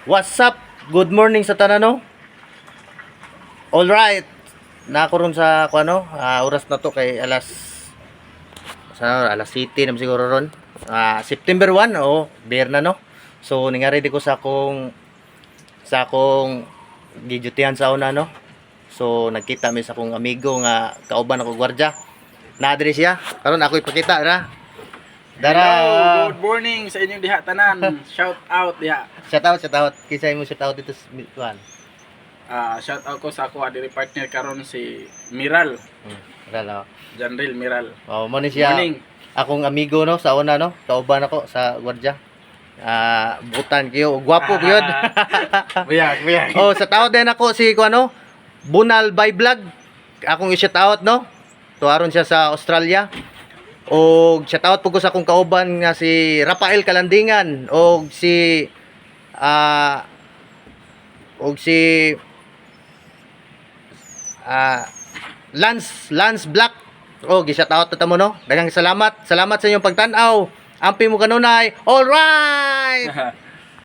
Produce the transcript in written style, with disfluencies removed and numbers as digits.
What's up? Good morning sa tanan no. All right. Nako ron sa oras na to kay alas 7 na siguro ron. September 1 beer na no. So ningari di ko sa akong gidutihan sa una no. So nagkita mi sa akong amigo nga kauban ako gwardiya. Naadre siya. Karon ako ipakita ra. Hello, good morning sa inyong diha tanan. Shout out diha. Shout out. Kisay mo shout out dito sa kuan. Shout out ko sa ako diri partner karon si Miral. Rala. Janril Miral. Mo ni siya. Morning. Akong amigo no sa una no, kauban ako sa gwardiya. Butan kayo, gwapo gyud. Buyag. Sa tao din ako si kuano, Bunal by Vlog. Akong i-shout out no. Tuaron siya sa Australia. Og shout out po ko sa akong kauban nga si Rafael Kalandingan og si Lance Black. Gi-shout out ta mo no. Daghang salamat. Salamat sa inyong pagtan-aw. Ampi mo kanunay. All right.